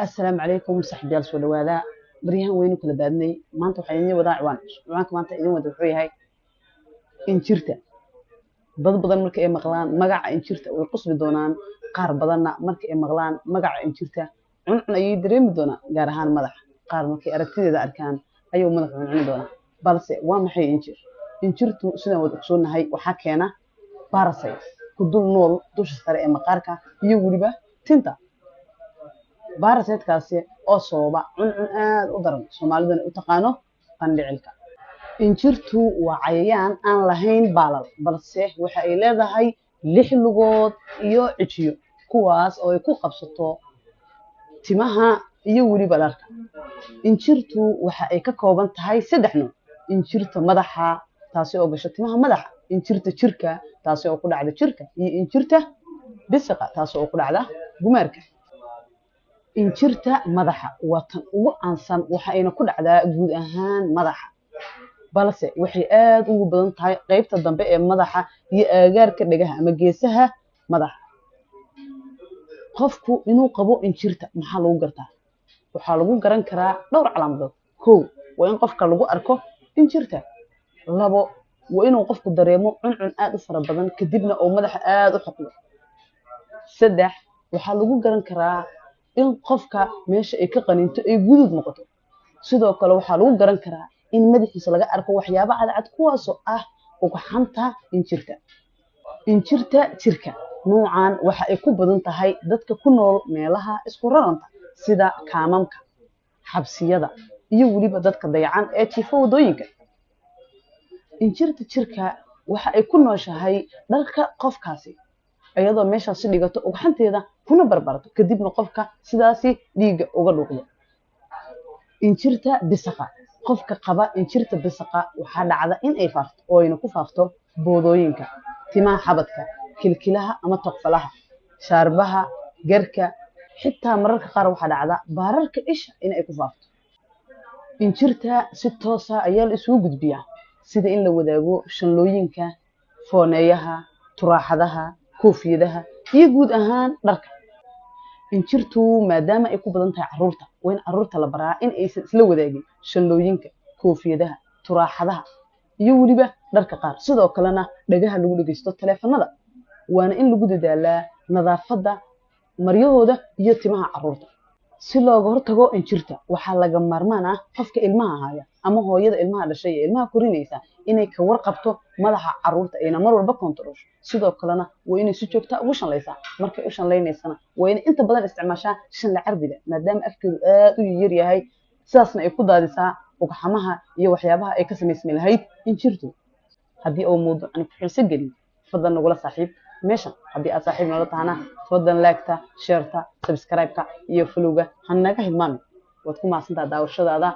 السلام عليكم صاحبيال soo dhawaada baryahan weynu kala baadnay maanta waxa idin wadaa ciwaanka maanta idin wada wuxuu yahay injirta dad badan marka ay maqlaan magaca injirta way qosbi doonaan qaar badanna marka ay maqlaan magaca injirta cuncun ayay dareemi doonaan gaar ahaan madax qaar markay aragtideeda arkaan ayuu madax cuncuni doonaa balse waa maxay injirtu sidaan wada ogsoonahay waxa keena parasite ku dul nool dusha sare ee maqaarka iyo waliba tinta parasite kaasi oo sababa cuncun aad u daran Soomaaliduna u taqaano qandhicilka injirtu waa cayayaan aan lahayn baalal balse waxa ay leedahay 6 lugood iyo cijiyo kuwaas oo ay ku qabsato timaha iyo waliba dharka injirtu waxa ay ka kooban tahay 3 nooc injirta madaxa taasi oo gasho timaha madaxa injirta jirka taasi oo ku dhacda jirka iyo injirta bisaqa taasi oo ku dhacda gumaarka injirta madaxa waa tan ugu aansan waxa ayna ku dhacdaa guud ahaan madaxa balse waxay aad ugu badan tahay qaybta dambe ee madaxa iyo aagaarka dhagaha ama geesaha madaxa qofku inuu qabo injirta maxaa lagu gartaa waxa lagu garan karaa dhowr calaamadood waa in qofka lagu arko injirta waa inuu qofku dareemo cuncun aad u fara badan kadibna oo madaxa aad u xoqdo waxa lagu garan karaa in qofka meesha ay ka qaninto ay gudud noqoto sidoo kale waxa lagu garan karaa in madaxiisa laga arko waxyaabo cadcad kuwaas oo ah ugxanta injirta jirka noocan waxa ay ku badan tahay dadka ku nool meelaha isku raranta sida kaamamka xabsiyada iyo waliba dadka dayacan ee jiifo wadooyinka injirta jirka waxa ay ku nooshahay dharka qofkaasi ayadoo meesha si dhigato ugxanteeda kuna barbarato kadibna qofka sidaasi dhiiga uga dhuuqdo injirta bisaqa qofka qaba injirta bisaqa waxa dhacda in ay faafto oo ay ku faafto boodooyinka timaha xabadka kilkilaha ama toqfalaha shaarbaha garka xitaa mararka qaar waxa dhacda baararka isha in ay ku faafto injirta si toos ah ayaa la isugu gudbiyaa sida in la wadaago shanlooyinka fooneeyaha turaaxadaha koofiyadaha iyo guud ahaan dharka injirtu maadaama ay ku badan tahay caruurta waa in caruurta la baraa in aysan isla wadaagin shanlooyinka koofiyadaha turaaxadaha iyo waliba dharka qaar sidoo kalena dhagaha lagu dhageysto taleefanada waana in lagu dadaalaa nadaafada maryahooda iyo timaha caruurta si looga hortago injirta waxa laga maarmaan ah qofka ilmaha haya ama hooyada ilmaha dhashay ee ilmaha korinaysa inay ka warqabto madaxa caruurta ayna mar walba kontaroosho sidoo kalena waa inay si joogto ah ugu shanlaysaa markay u shanlaynaysana waa inay inta badan isticmaashaa shanla carbida maadaama afkeedu aad u yar yahay sidaasna ay ku daadisaa ugxamaha iyo waxyaabaha ay ka samaysmi lahayd injirtu haddii uu mawduucan ku xiiso gelin fadlan nagula saaxiib meeshan haddii aad saaxiib nala tahana fadlan like-ta share-ta subscribe-ka iyo follow-ga hanaga hilmaamin waad ku mahadsantahay daawashadaada